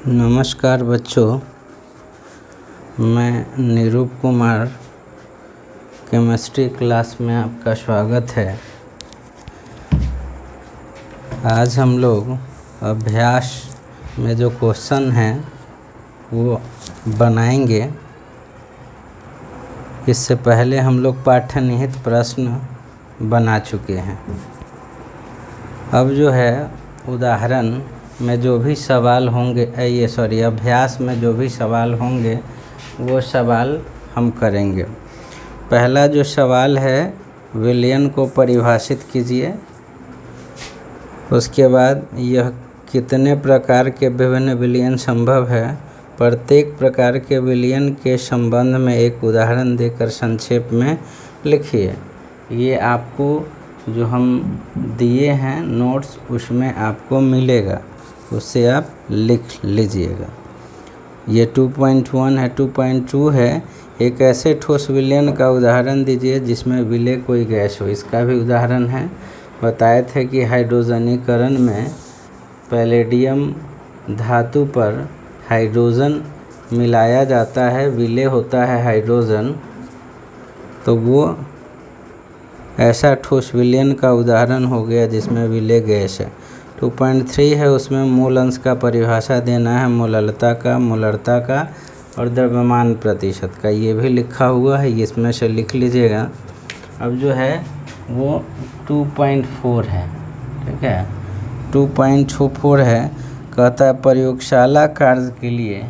नमस्कार बच्चों, मैं निरूप कुमार केमिस्ट्री क्लास में आपका स्वागत है। आज हम लोग अभ्यास में जो क्वेश्चन हैं वो बनाएंगे। इससे पहले हम लोग पाठ्य निहित प्रश्न बना चुके हैं। अब जो है उदाहरण में जो भी सवाल होंगे अभ्यास में जो भी सवाल होंगे वो सवाल हम करेंगे। पहला जो सवाल है, विलयन को परिभाषित कीजिए। उसके बाद यह कितने प्रकार के विभिन्न विलयन संभव है, प्रत्येक प्रकार के विलयन के संबंध में एक उदाहरण देकर संक्षेप में लिखिए। ये आपको जो हम दिए हैं नोट्स उसमें आपको मिलेगा, उससे आप लिख लीजिएगा। ये 2.1 है। 2.2 है, एक ऐसे ठोस विलयन का उदाहरण दीजिए जिसमें विलय कोई गैस हो। इसका भी उदाहरण है। बताए थे कि हाइड्रोजनीकरण में पैलेडियम धातु पर हाइड्रोजन मिलाया जाता है, विलय होता है हाइड्रोजन, तो वो ऐसा ठोस विलयन का उदाहरण हो गया जिसमें विलय गैस है। 2.3 है, उसमें मूल अंश का परिभाषा देना है, मोलरता का और द्रव्यमान प्रतिशत का। ये भी लिखा हुआ है, इसमें से लिख लीजिएगा। अब जो है वो 2.4 है, ठीक है। 2.4 है, कहता है प्रयोगशाला कार्य के लिए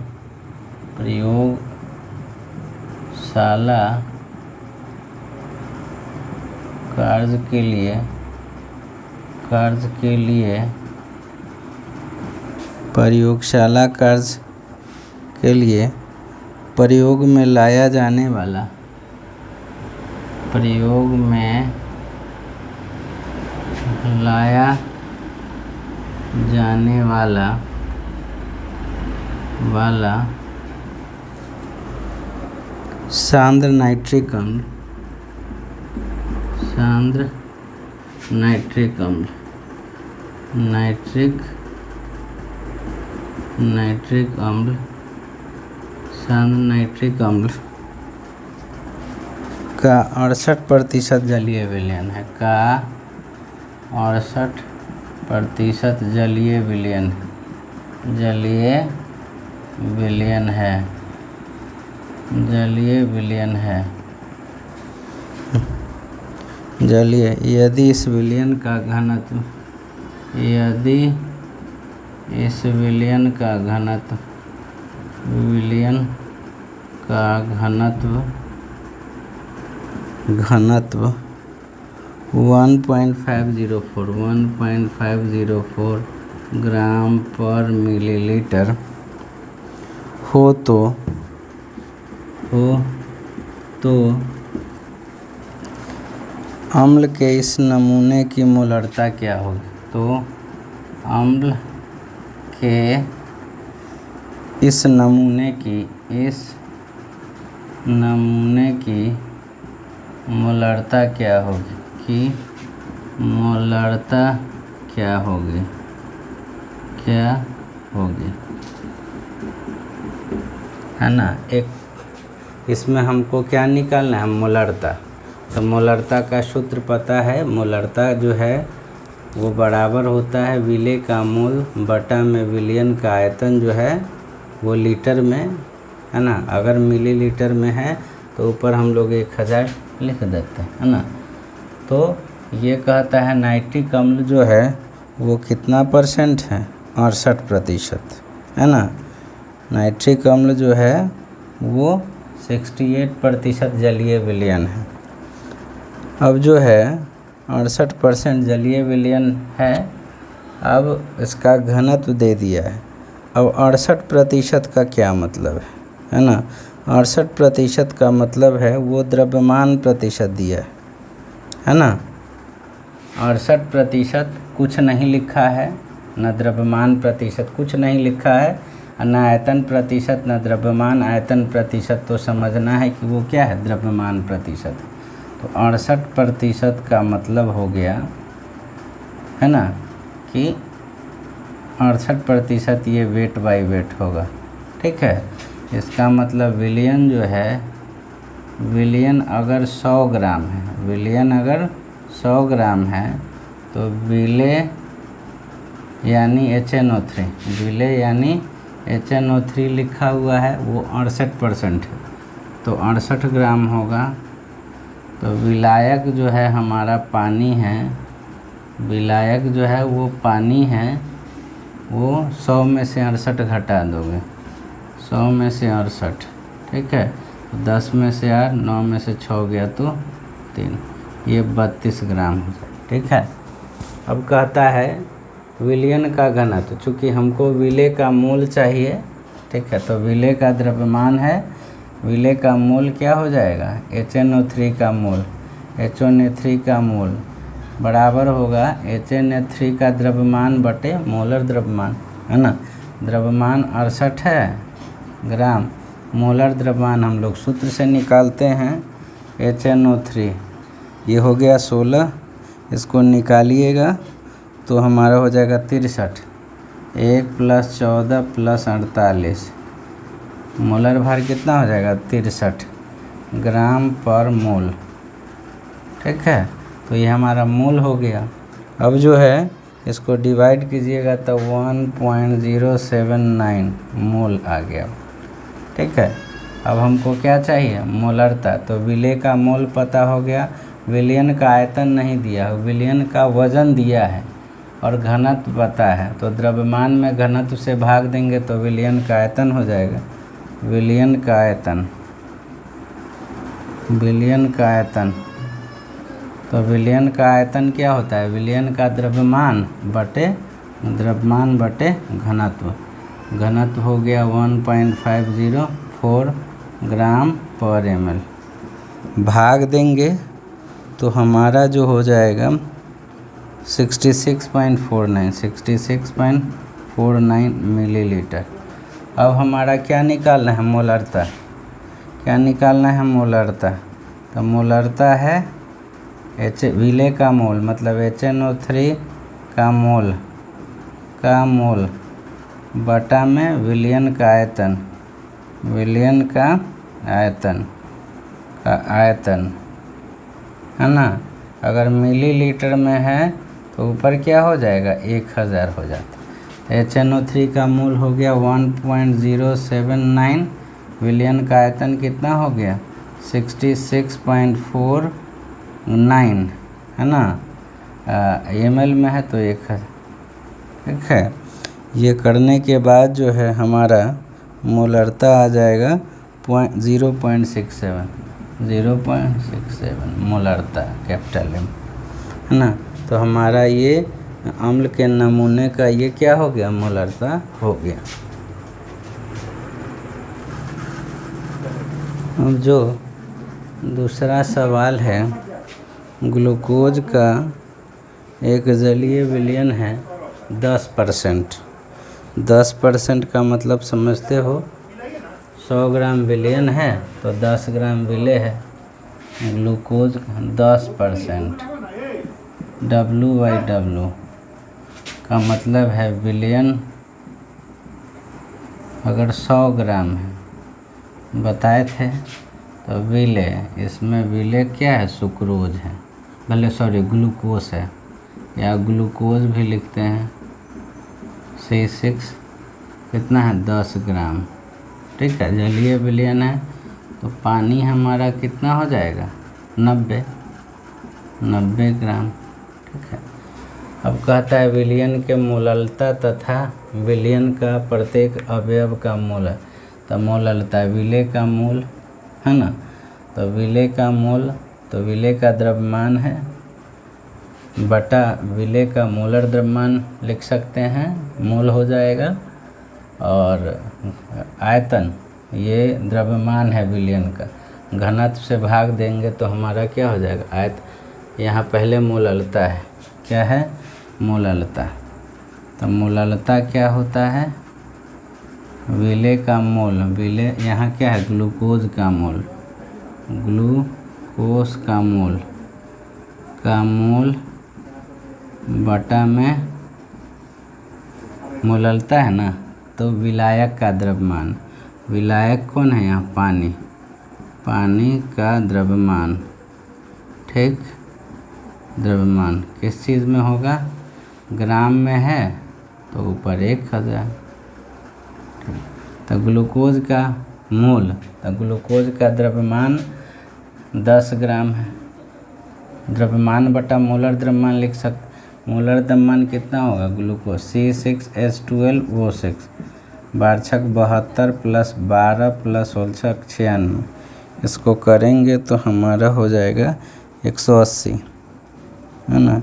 प्रयोग में लाया जाने वाला सांद्र नाइट्रिक अम्ल का 68% जलीय विलयन है, जलीय यदि इस विलयन का घनत्व 1.504 ग्राम पर मिलीलीटर हो तो अम्ल के इस नमूने की मोलरता क्या होगी। तो अम्ल के इस नमूने की मोलरता क्या होगी है ना। एक इसमें हमको क्या निकालना है, मोलरता। तो मोलरता का सूत्र पता है। मोलरता जो है वो बराबर होता है विलय का मोल बटा में विलयन का आयतन, जो है वो लीटर में है ना। अगर मिलीलीटर में है तो ऊपर हम लोग 1000 लिख देते हैं, है ना। तो ये कहता है नाइट्रिक अम्ल जो है वो कितना परसेंट है, 68%, है ना। नाइट्रिक अम्ल जो है वो 68% जलीय विलयन है। अब जो है 68% जलीय विलयन है। अब इसका घनत्व दे दिया है। अब 68% का क्या मतलब है ना। 68% का मतलब है वो द्रव्यमान प्रतिशत दिया है ना। 68% कुछ नहीं लिखा है, न द्रव्यमान प्रतिशत कुछ नहीं लिखा है, न आयतन प्रतिशत, न द्रव्यमान आयतन प्रतिशत। तो समझना है कि वो क्या है, द्रव्यमान प्रतिशत। तो 68% का मतलब हो गया है ना कि 68% ये वेट बाई वेट होगा। ठीक है, इसका मतलब विलियन जो है, विलियन अगर 100 ग्राम है, विलियन अगर 100 ग्राम है तो विले यानी HNO3, विले यानी HNO3 लिखा हुआ है वो 68% है, तो 68 ग्राम होगा। तो विलायक जो है हमारा पानी है, विलायक जो है वो पानी है, वो 100 में से 68 घटा दोगे, 100 में से 68। ठीक है, तो 10 में से 8, 9 में से 6 गया तो 3, ये 32 ग्राम हो जाए। ठीक है, अब कहता है विलयन का घनत्व, चूँकि हमको विले का मोल चाहिए। ठीक है, तो विले का द्रव्यमान है, विले का मोल क्या हो जाएगा, HNO3 का मोल, HNO3 का मोल बराबर होगा HNO3 का द्रव्यमान बटे मोलर द्रव्यमान, है ना। द्रव्यमान 68 है ग्राम, मोलर द्रव्यमान हम लोग सूत्र से निकालते हैं HNO3, ये हो गया 16, इसको निकालिएगा तो हमारा हो जाएगा 63, 1 + 14 + 48, मोलर भार कितना हो जाएगा 63 ग्राम पर मोल। ठीक है, तो ये हमारा मोल हो गया। अब जो है इसको डिवाइड कीजिएगा तो 1.079 मोल आ गया। ठीक है, अब हमको क्या चाहिए, मोलरता, तो विले का मोल पता हो गया, विलयन का आयतन नहीं दिया, विलयन का वजन दिया है और घनत्व पता है, तो द्रव्यमान में घनत्व से भाग देंगे तो विलयन का आयतन हो जाएगा, विलयन का आयतन, विलयन का आयतन। तो विलयन का आयतन क्या होता है, विलयन का द्रव्यमान बटे घनत्व, घनत्व हो गया 1.504 ग्राम पर ml, भाग देंगे तो हमारा जो हो जाएगा 66.49 मिलीलीटर। अब हमारा क्या निकालना है, मोलरता, क्या निकालना है, मोलरता। तो मोलरता है विले का मोल, मतलब HNO3 का मोल बटा में विलयन का आयतन, विलयन का आयतन है ना। अगर मिलीलीटर में है तो ऊपर क्या हो जाएगा 1000 हो जाता। HNO3 का मोल हो गया 1.079, विलयन का आयतन कितना हो गया 66.49, है ना, ml में है तो 1000। ठीक है, ये करने के बाद जो है हमारा मोलरता आ जाएगा 0.67 मोलरता कैपिटल M, है ना। तो हमारा ये अम्ल के नमूने का ये क्या हो गया, मोलरता हो गया। अब जो दूसरा सवाल है, ग्लूकोज का एक जलीय विलयन है 10% का मतलब समझते हो, 100 ग्राम विलयन है तो 10 ग्राम विले है, ग्लूकोज 10%, W/W का मतलब है विलयन अगर 100 ग्राम है बताए थे तो विले, इसमें विले क्या है, सुक्रोज है, भले सॉरी ग्लूकोज है, या ग्लूकोज भी लिखते हैं, C6 कितना है 10 ग्राम। ठीक है, जलीय विलयन है तो पानी हमारा कितना हो जाएगा 90 ग्राम। ठीक है, अब कहता है विलयन के मोललता तथा विलयन का प्रत्येक अवयव का मोल है, तो मोललता विले का मोल, है ना, तो विले का मोल, तो विले का द्रव्यमान है बटा विले का मोलर द्रव्यमान लिख सकते हैं, मोल हो जाएगा, और आयतन ये द्रव्यमान है विलयन का, घनत्व से भाग देंगे तो हमारा क्या हो जाएगा आयत। यहाँ पहले मोललता है, क्या है मोललता, तो मोललता क्या होता है, विले का मोल, विले यहाँ क्या है ग्लूकोज का मोल, ग्लूकोज का मोल बटा में मोलरता है ना, तो विलायक का द्रव्यमान, विलायक कौन है यहाँ, पानी, पानी का द्रव्यमान, ठीक, द्रव्यमान किस चीज़ में होगा, ग्राम में है तो ऊपर 1000। तो ग्लूकोज का मोल, तो ग्लूकोज का द्रव्यमान 10 ग्राम है, द्रव्यमान बटा मोलर द्रव्यमान लिख सकते। मोलर द्रव्यमान कितना होगा ग्लूकोज, C6H12O6, वार्षक 72 + 12 + होलछक 96, इसको करेंगे तो हमारा हो जाएगा 180, है ना।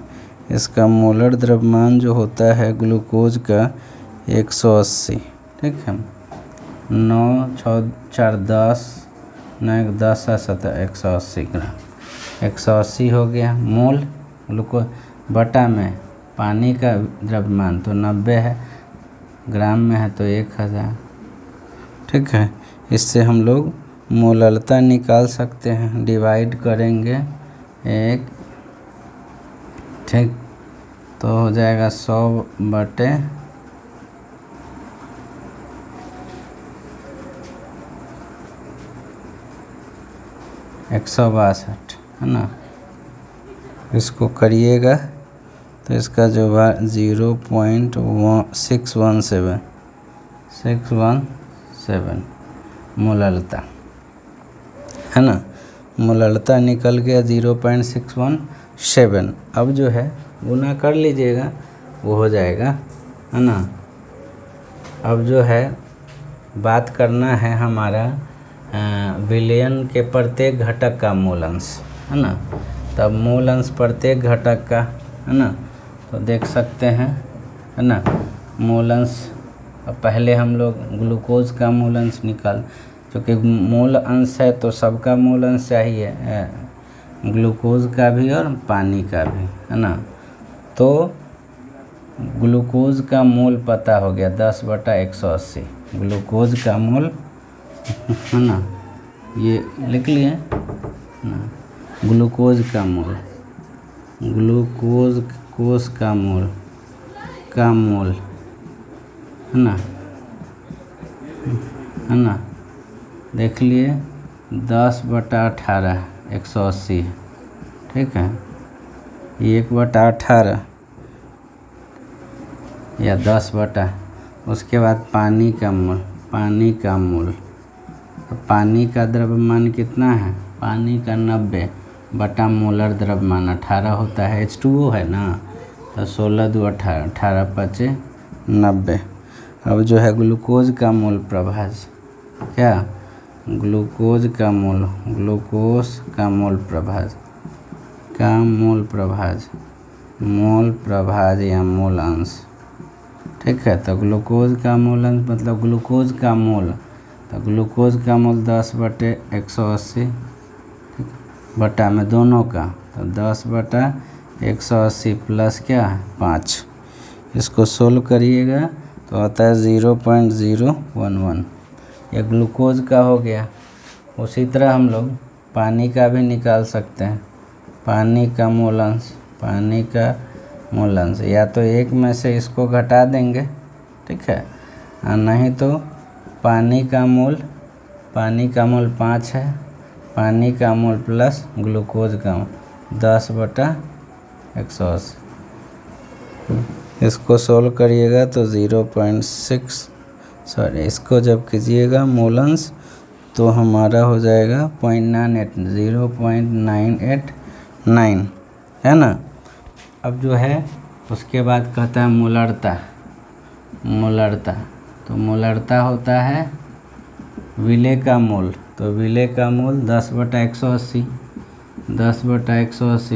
इसका मोलर द्रव्यमान जो होता है ग्लूकोज का 180, ठीक है। 9 6 4 10, 9 10 17, 180 ग्राम, 180 हो गया मोल ग्लूकोज, बटा में पानी का द्रव्यमान तो 90 है, ग्राम में है तो 1000, ठीक है। इससे हम लोग मोलरता निकाल सकते हैं, डिवाइड करेंगे 1, ठीक, तो हो जाएगा 100 बटे 162, है ना। इसको करिएगा तो इसका जो 0.617 मोलरता, है ना। मोलरता निकल गया 0.617। अब जो है गुना कर लीजिएगा, वो हो जाएगा, है ना। अब जो है बात करना है हमारा विलयन के प्रत्येक घटक का मोल अंश, है ना। तब मोल अंश प्रत्येक घटक का, है ना, तो देख सकते हैं, है ना, मोल अंश। अब पहले हम लोग ग्लूकोज का मोल अंश निकाल, क्योंकि मोल अंश है तो सबका मोल अंश चाहिए, ग्लूकोज का भी और पानी का भी, है ना। तो ग्लूकोज का मोल पता हो गया 10/180, ग्लूकोज का मोल, है ना, ये लिख लिए ना, ग्लूकोज का मोल, ग्लूकोज का मोल है ना, देख लिए 10/18 180, ठीक है, 1/18 या 10 उसके बाद पानी का मोल, पानी का द्रव्यमान कितना है, पानी का 90 बटा मोलर द्रव्यमान 18 होता है, H2O है ना, तो 16 × 2 = 18, 18 × 5 = 90। अब जो है ग्लूकोज का मोल प्रभाज, क्या, ग्लूकोज का मोल प्रभाज या मोल अंश, ठीक है। तो ग्लूकोज का मोल अंश मतलब ग्लूकोज का मोल, तो ग्लूकोज का मोल 10/180, बटा में दोनों का, तो 10/180 प्लस क्या 5, इसको सोल्व करिएगा तो आता है 0.011, ये ग्लूकोज का हो गया। उसी तरह हम लोग पानी का भी निकाल सकते हैं, पानी का मोल अंश, या तो एक में से इसको घटा देंगे, ठीक है, और नहीं तो पानी का मोल 5 है, पानी का मोल प्लस ग्लूकोज का मोल 10/180, इसको सोल्व करिएगा तो इसको जब कीजिएगा मोल अंश तो हमारा हो जाएगा 0.989, है ना। अब जो है उसके बाद कहता है मोलरता, तो मोलरता होता है विलेय का मोल, तो विलेय का मोल 10/180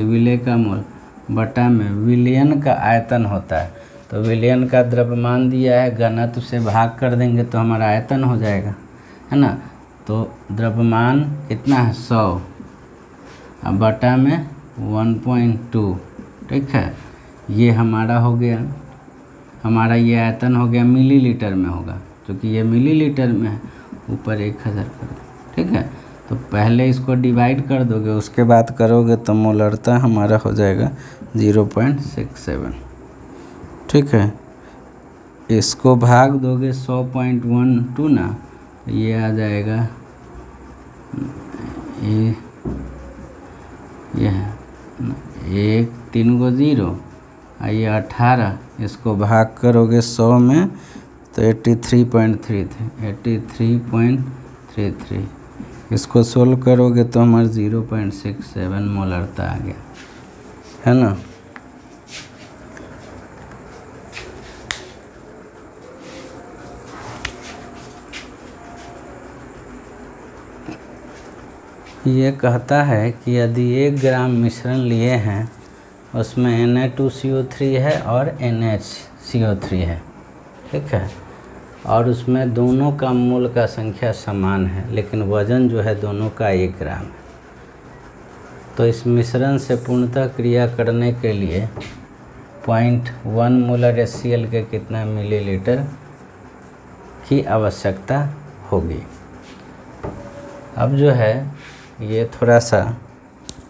विलेय का मोल, बटा में विलयन का आयतन होता है, तो विलयन का द्रव्यमान दिया है, घनत्व से भाग कर देंगे तो हमारा आयतन हो जाएगा, है ना। तो द्रव्यमान कितना है 100, अब बटा में 1.2, ठीक है, ये हमारा हो गया, हमारा ये आयतन हो गया मिलीलीटर में होगा, क्योंकि ये मिलीलीटर में है, ऊपर 1000 कर, ठीक है। तो पहले इसको डिवाइड कर दोगे, उसके बाद करोगे तो मोलरता हमारा हो जाएगा 0.67, ठीक है। इसको भाग दोगे 100.12 ना, ये आ जाएगा ये 1 3 0 ये 18, इसको भाग करोगे 100 में तो 83.33, इसको सोल्व करोगे तो हमारा 0.67 मोलरता आ गया, है ना। ये कहता है कि यदि 1 ग्राम मिश्रण लिए हैं, उसमें Na2CO3 है और NaCO3 है, ठीक है, और उसमें दोनों का मोल का संख्या समान है, लेकिन वज़न जो है दोनों का 1 ग्राम है। तो इस मिश्रण से पूर्णतः क्रिया करने के लिए 0.1 मोलर HCl के कितना मिलीलीटर की आवश्यकता होगी। अब जो है ये थोड़ा सा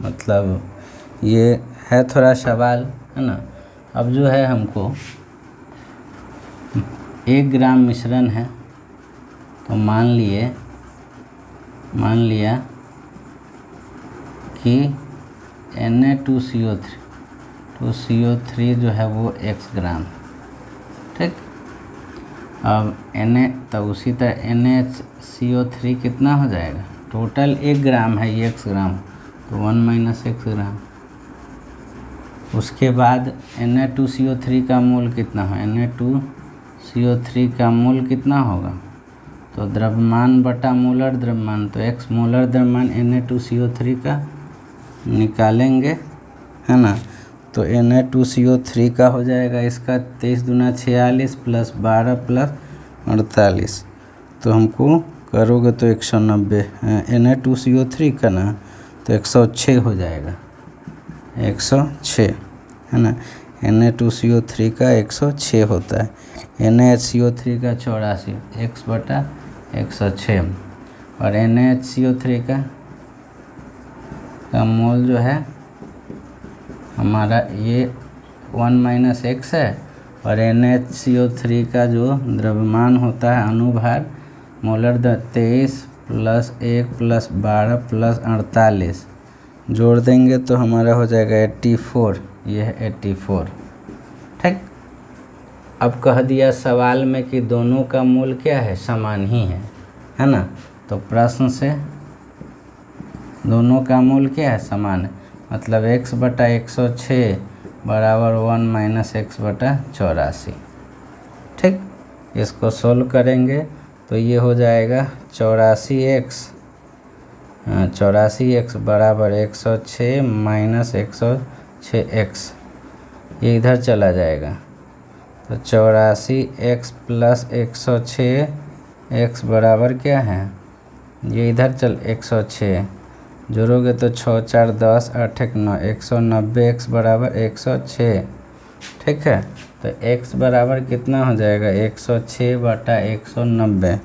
मतलब ये है थोड़ा सवाल, है ना। अब जो है हमको 1 ग्राम मिश्रण है, तो मान लिया कि Na2CO3 जो है वो x ग्राम, ठीक। अब तो उसी तरह NaCO3 कितना हो जाएगा, टोटल 1 ग्राम है, ये x ग्राम, तो 1 - x ग्राम। उसके बाद Na2CO3 का मोल कितना है, Na2CO3 का मोल कितना होगा, तो द्रव्यमान बटा मोलर द्रव्यमान, तो x मोलर द्रव्यमान Na2CO3 का निकालेंगे, है ना। तो Na2CO3 का हो जाएगा इसका 23 दूना 46 प्लस 12 प्लस 48, तो हमको करोगे तो 190, Na2CO3 का ना तो 106 हो जाएगा, 106, है ना। Na2CO3 का 106 होता है, NaCO3 का 84, x/106, और NaCO3 का मोल जो है हमारा ये 1 - x है, और NaCO3 का जो द्रव्यमान होता है अनुभार मोलर 23 प्लस 1 प्लस 12 प्लस 48 जोड़ देंगे तो हमारा हो जाएगा 84, ये है 84, ठीक। अब कह दिया सवाल में कि दोनों का मोल क्या है, समान ही है ना। तो प्रश्न से दोनों का मोल क्या है, समान है, मतलब x/106 बराबर 1 - x/84, ठीक। इसको सोल्व करेंगे तो ये हो जाएगा 84x बराबर 106 माइनस 106x, ये इधर चला जाएगा, तो 84x प्लस 106x बराबर क्या है, ये इधर चल 106 जोड़ोगे तो 6 4 10 8 1 9, 190x बराबर 106, ठीक है। तो x बराबर कितना हो जाएगा, 106/190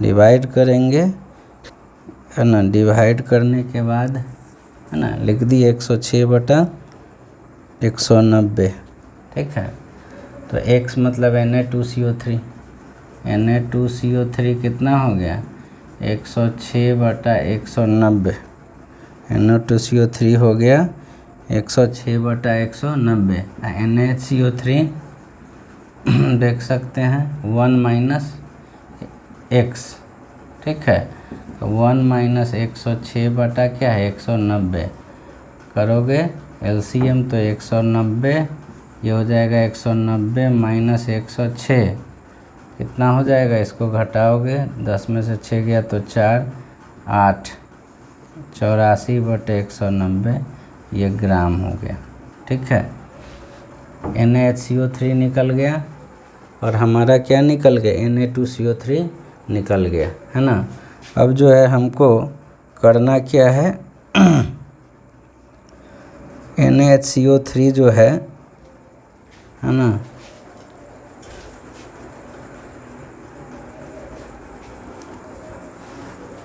डिवाइड करेंगे, है ना। डिवाइड करने के बाद, है ना, लिख दिए 106/190, ठीक है। तो x मतलब Na2CO3 कितना हो गया, 106/190, Na2CO3 हो गया 106/190, NaCO3 देख सकते हैं 1 - x, ठीक है। तो 1 - 106 बटा क्या है 190, करोगे LCM तो 190, ये हो जाएगा 190 माइनस 106, कितना हो जाएगा, इसको घटाओगे 10 में से 6 गया तो 4 8, 84/190 ये ग्राम हो गया, ठीक है। NaHCO3 निकल गया और हमारा क्या निकल गया, Na2CO3 निकल गया, है ना। अब जो है हमको करना क्या है NaHCO3 जो है ना,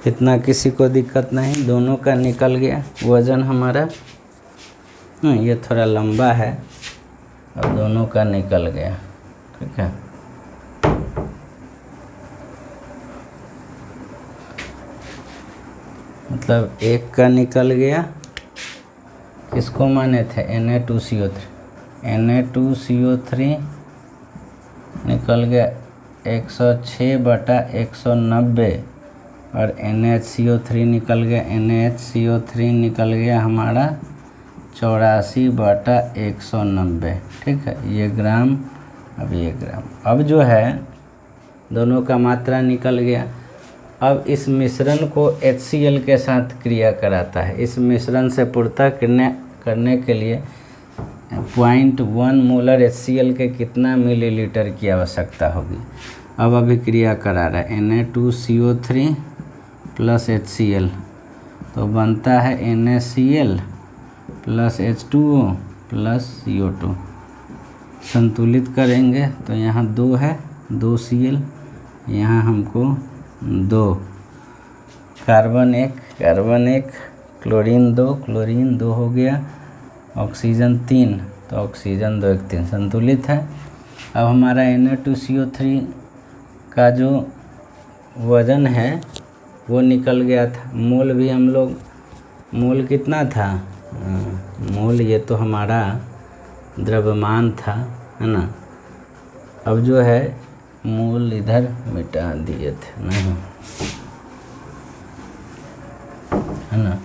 इतना किसी को दिक्कत नहीं, दोनों का निकल गया वज़न हमारा, ये थोड़ा लंबा है, अब दोनों का निकल गया, ठीक है। मतलब एक का निकल गया, किसको माने थे Na2CO3, Na2CO3 निकल गया 106/190 और NaHCO3 निकल गया, NaHCO3 निकल गया हमारा 84/190। ठीक है, ये ग्राम, अब ये ग्राम। अब जो है दोनों का मात्रा निकल गया। अब इस मिश्रण को HCl के साथ क्रिया कराता है। इस मिश्रण से पूर्णतः करने के लिए 0.1 मोलर HCl के कितना मिलीलीटर की आवश्यकता होगी। अब अभी क्रिया करा रहा है Na2CO3 प्लस HCl, तो बनता है NaCl plus H2O plus CO2। संतुलित करेंगे तो यहाँ 2 है, 2 Cl, यहाँ हमको 2 कार्बन 1, क्लोरीन 2 हो गया, ऑक्सीजन 3, तो ऑक्सीजन 2 1 3 संतुलित है। अब हमारा Na2CO3 का जो वज़न है वो निकल गया था। मोल भी हम लोग, मोल कितना था, मोल ये तो हमारा द्रव्यमान था, है ना। अब जो है मोल इधर मिटा दिए थे, नहीं है ना।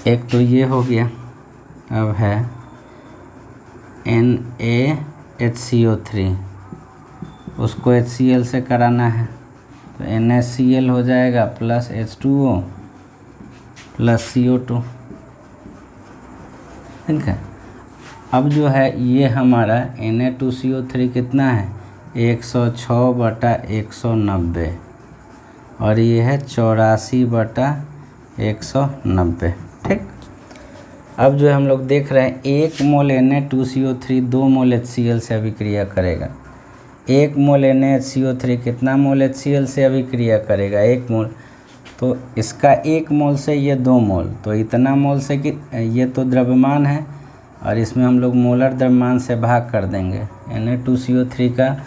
एक तो ये हो गया। अब है NaHCO3, उसको HCl से कराना है, तो NaCl हो जाएगा प्लस H2O प्लस CO2। ठीक है, अब जो है ये हमारा Na2CO3 कितना है 106/190 और ये है 84/190। ठीक, अब जो हम लोग देख रहे हैं 1 मोल Na2CO3 2 मोल HCl से अभिक्रिया करेगा। 1 मोल NaHCO3 कितना मोल HCl से अभिक्रिया करेगा 1 मोल, तो इसका 1 मोल से ये 2 मोल, तो इतना मोल से कि ये तो द्रव्यमान है और इसमें हम लोग मोलर द्रव्यमान से भाग कर देंगे। Na2CO3 का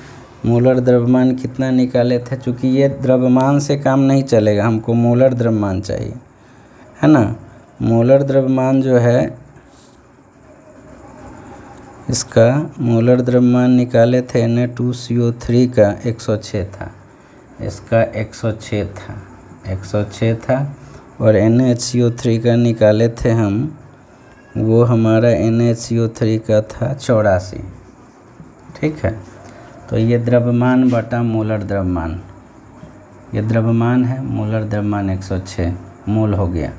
मोलर द्रव्यमान कितना निकाले थे, चूँकि ये द्रव्यमान से काम नहीं चलेगा, हमको मोलर द्रव्यमान चाहिए, है ना। मोलर द्रव्यमान जो है, इसका मोलर द्रव्यमान निकाले थे Na2CO3 का 106 था, इसका 106 था और NaHCO3 का निकाले थे हम, वो हमारा NaHCO3 का था 84। ठीक है, तो ये द्रव्यमान बटा मोलर द्रव्यमान, ये द्रव्यमान है, मोलर द्रव्यमान 106 मोल हो गया,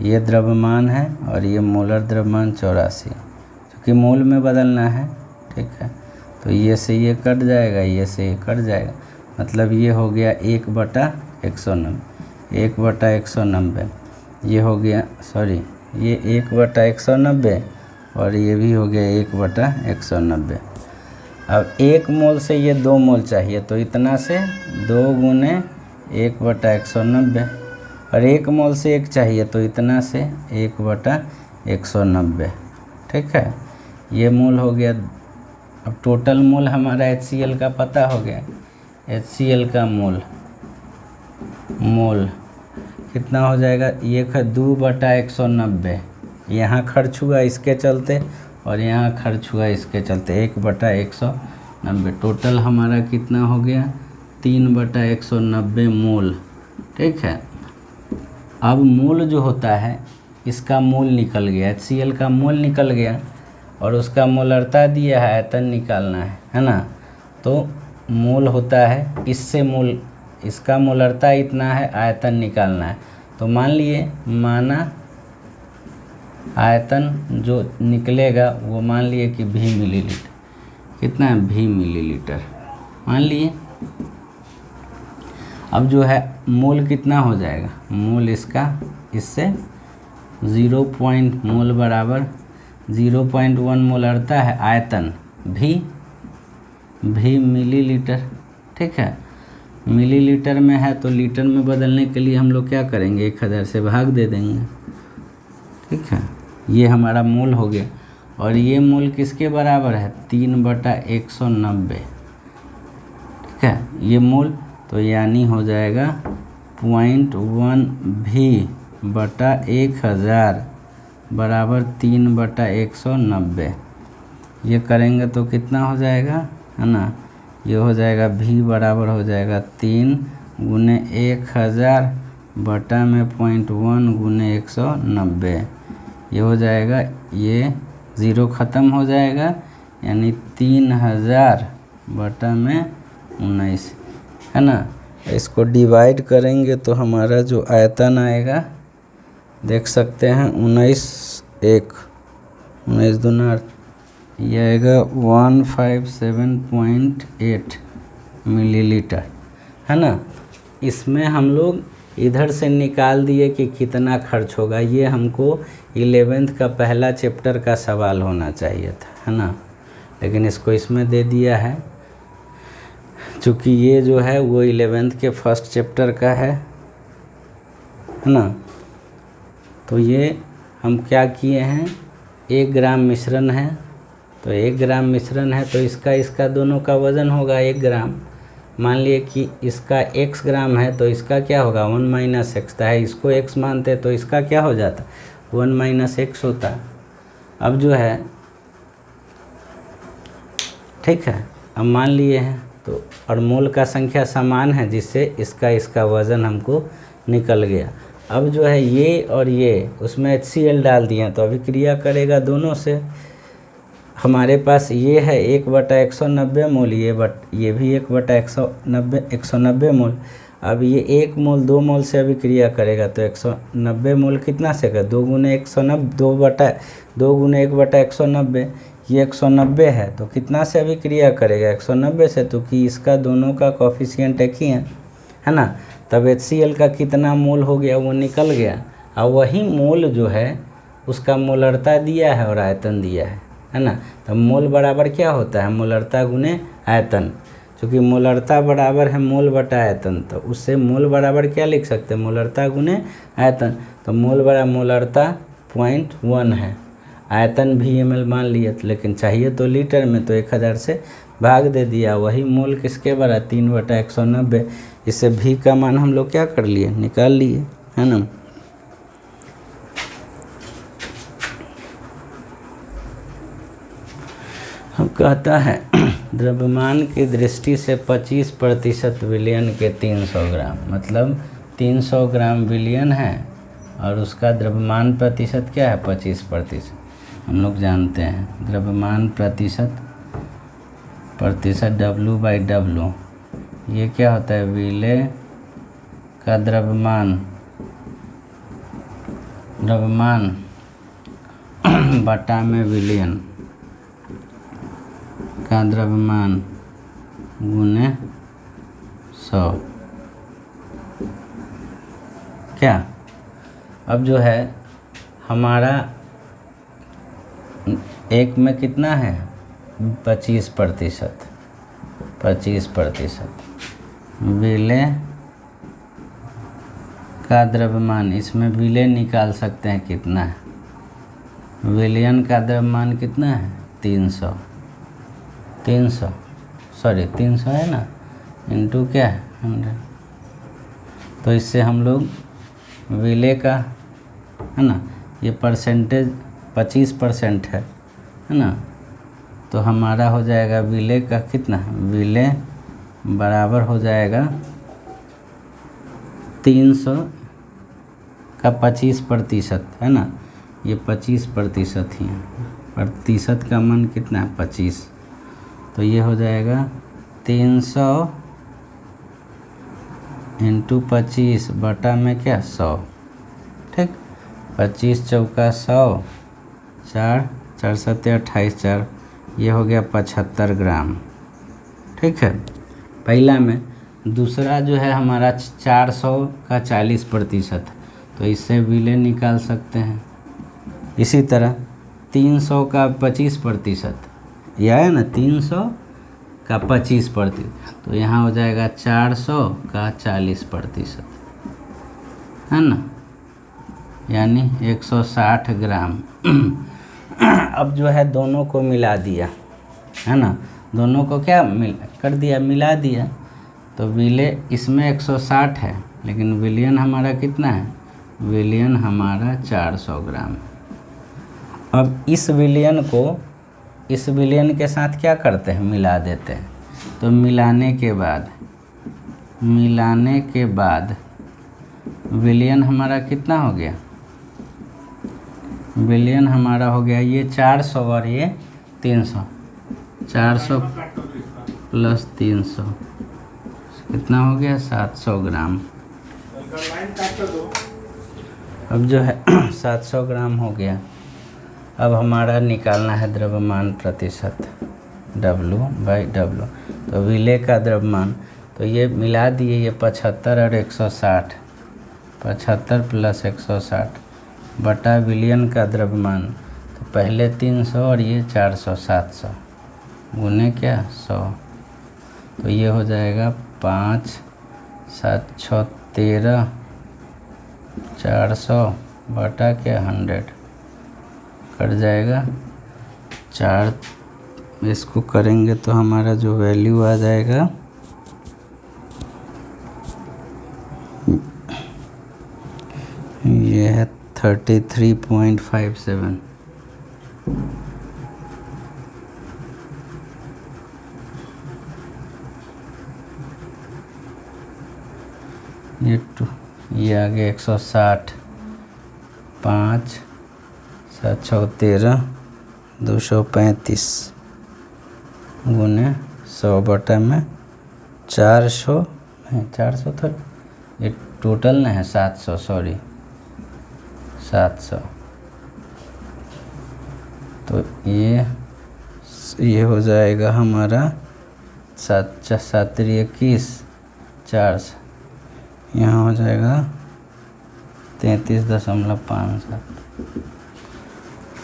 ये द्रव्यमान है और ये मोलर द्रव्यमान 84, क्योंकि मोल में बदलना है। ठीक है, तो ये से ये कट जाएगा, ये से ये कट जाएगा, मतलब ये हो गया 1/190, 1/190 ये हो गया, सॉरी ये 1/190 और ये भी हो गया 1/190। अब 1 मोल से ये 2 मोल चाहिए, तो इतना से 2 × 1/190 और 1 मोल से 1 चाहिए, तो इतना से 1/190। ठीक है, ये मोल हो गया। अब टोटल मोल हमारा HCl का पता हो गया। HCl का मोल कितना हो जाएगा, ये 2/190, यहाँ खर्च हुआ इसके चलते और यहाँ खर्च हुआ इसके चलते, 1/190। टोटल हमारा कितना हो गया 3/190 मोल। ठीक है, अब मोल जो होता है इसका मोल निकल गया, HCl का मोल निकल गया और उसका मोलरता दिया है, आयतन निकालना है ना। तो मोल होता है, इससे मोल, इसका मोलरता इतना है, आयतन निकालना है। तो मान लिए, माना आयतन जो निकलेगा वो मान लिए कि V मिलीलीटर, कितना है V मिलीलीटर मान लिए। अब जो है मोल कितना हो जाएगा, मोल इसका इससे 0. मोल बराबर 0.1 मोलरता है, आयतन V मिलीलीटर। ठीक है, मिलीलीटर में है तो लीटर में बदलने के लिए हम लोग क्या करेंगे, 1000 से भाग दे देंगे। ठीक है, ये हमारा मोल हो गया और ये मोल किसके बराबर है 3/190। ठीक है, ये मोल, तो यानी हो जाएगा 0.1 भी बटा 1000 बराबर 3/190। ये करेंगे तो कितना हो जाएगा, है ना, ये हो जाएगा v बराबर हो जाएगा 3 गुने 1000 बटा में 0.1 गुने 190। ये हो जाएगा, ये ज़ीरो ख़त्म हो जाएगा, यानी 3000 बटा में 19, है ना। इसको डिवाइड करेंगे तो हमारा जो आयतन आएगा देख सकते हैं 19 दूना ये आएगा 157.8 मिलीलीटर, है ना। इसमें हम लोग इधर से निकाल दिए कि कितना खर्च होगा। ये हमको 11th का पहला चैप्टर का सवाल होना चाहिए था, है ना, लेकिन इसको इसमें दे दिया है। चूँकि ये जो है वो 11th के फर्स्ट चैप्टर का है ना। तो ये हम क्या किए हैं, 1 ग्राम मिश्रण है, तो 1 ग्राम मिश्रण है तो इसका दोनों का वज़न होगा 1 ग्राम। मान लिए कि इसका x ग्राम है तो इसका क्या होगा 1 - x है, इसको x मानते तो इसका क्या हो जाता 1 - x होता। अब जो है ठीक है, अब मान लिए हैं तो और मोल का संख्या समान है जिससे इसका वज़न हमको निकल गया। अब जो है ये और ये उसमें HCl डाल दिए तो अभिक्रिया करेगा दोनों से। हमारे पास ये है 1/190 मोल, ये भी 1/190 मोल। अब ये 1 मोल 2 मोल से अभिक्रिया करेगा तो 190 मोल कितना से कर 2 गुने 190 2 गुने 1/190, ये 190 है तो कितना से अभिक्रिया करेगा 190 से, तो कि इसका दोनों का कोफिशिएंट एक ही है ना। तब HCl का कितना मोल हो गया वो निकल गया। और वही मोल जो है उसका मोलरता दिया है और आयतन दिया है ना। तब मोल बराबर क्या होता है, मोलरता गुने आयतन। चूँकि मोलरता बराबर है मोल बटा आयतन, तो उससे मोल बराबर क्या लिख सकते हैं, मोलरता गुने आयतन। तो मोल बराबर मोलरता 0.1 है, आयतन भी ml मान लिया, लेकिन चाहिए तो लीटर में, तो 1000 से भाग दे दिया। वही मोल किसके बराबर 3/190। इससे v का मान हम लोग क्या कर लिए, निकाल लिए, है ना। अब कहता है द्रव्यमान की दृष्टि से 25% विलयन के 300 ग्राम, मतलब 300 ग्राम विलयन है और उसका द्रव्यमान प्रतिशत क्या है 25%। हम लोग जानते हैं द्रव्यमान प्रतिशत W/W, ये क्या होता है, विलय का द्रव्यमान बटा में विलयन का द्रव्यमान गुने 100। क्या अब जो है हमारा एक में कितना है 25%, विलय का द्रव्यमान, इसमें विलय निकाल सकते हैं कितना है, विलयन का द्रव्यमान कितना है 300 है ना, इंटू क्या है 100। तो इससे हम लोग विलय का, है ना, ये परसेंटेज 25% है ना, तो हमारा हो जाएगा विलय का कितना, विलय बराबर हो जाएगा 300 का 25%, है ना, ये 25% ही है, प्रतिशत का मान कितना है 25, तो ये हो जाएगा 300 इंटू 25 बटा में क्या 100, ठीक, 25 चौका 100, 4 4 7 28 4, ये हो गया 75 ग्राम, ठीक है पहला में। दूसरा जो है हमारा 400 का 40%, तो इससे विलय निकाल सकते हैं। इसी तरह 300 का 25%, यह है ना 300 का 25%, तो यहाँ हो जाएगा 400 का 40%, है ना, यानी 160 ग्राम। अब जो है दोनों को मिला दिया, है ना, दोनों को क्या कर दिया, मिला दिया, तो विलय इसमें 160 है लेकिन विलियन हमारा कितना है, विलियन हमारा 400 ग्राम। अब इस विलियन को इस विलियन के साथ क्या करते हैं, मिला देते हैं। तो मिलाने के बाद विलियन हमारा कितना हो गया, विलियन हमारा हो गया ये 400 और ये 300, 400 प्लस 300 कितना हो गया, 700 ग्राम। अब जो है 700 ग्राम हो गया। अब हमारा निकालना है द्रव्यमान प्रतिशत, W/W। तो विलेय का द्रव्यमान, तो ये मिला दिए, ये 75 और 160, 75 प्लस 160 बटा विलियन का द्रव्यमान। तो पहले 300 और ये 400, 700 गुने क्या 100। तो ये हो जाएगा 5 7 6 13, 400 बटा क्या 100 कट जाएगा 4। इसको करेंगे तो हमारा जो वैल्यू आ जाएगा ये है 33.57। ये आ गया 160, 5 7 6 13, 235 गुने 100 बटा में 400 है, 400 था ये टोटल नहीं है, 700 सॉरी 700। तो ये हो जाएगा हमारा 7 7 21, 400 यहाँ हो जाएगा 33.57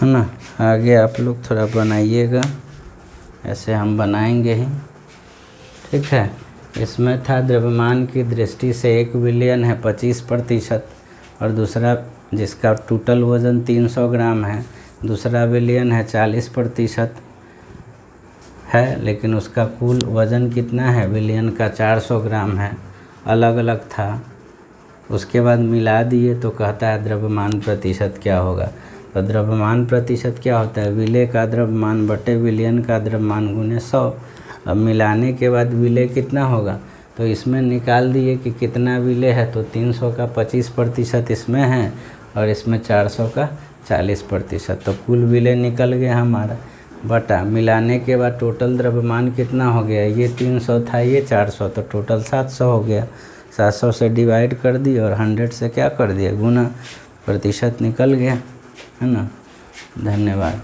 है ना। आगे आप लोग थोड़ा बनाइएगा, ऐसे हम बनाएंगे ही, ठीक है। इसमें था द्रव्यमान की दृष्टि से एक विलियन है 25% और दूसरा जिसका टोटल वज़न 300 ग्राम है, दूसरा विलियन है 40% है, लेकिन उसका कुल वज़न कितना है विलियन का 400 ग्राम है, अलग अलग था। उसके बाद मिला दिए तो कहता है द्रव्यमान प्रतिशत क्या होगा। तो द्रव्यमान प्रतिशत क्या होता है, विलेय का द्रव्यमान बटे विलियन का द्रव्यमान गुने 100। अब मिलाने के बाद विलेय कितना होगा, तो इसमें निकाल दिए कि कितना विलेय है। तो 300 का 25% इसमें है और इसमें 400 का 40%। तो कुल विलेय निकल गया हमारा, बटा मिलाने के बाद टोटल द्रव्यमान कितना हो गया, ये 300 था ये 400, तो टोटल 700 हो गया। 700 से डिवाइड कर दिए और 100 से क्या कर दिया गुना, प्रतिशत निकल गया, है ना। धन्यवाद।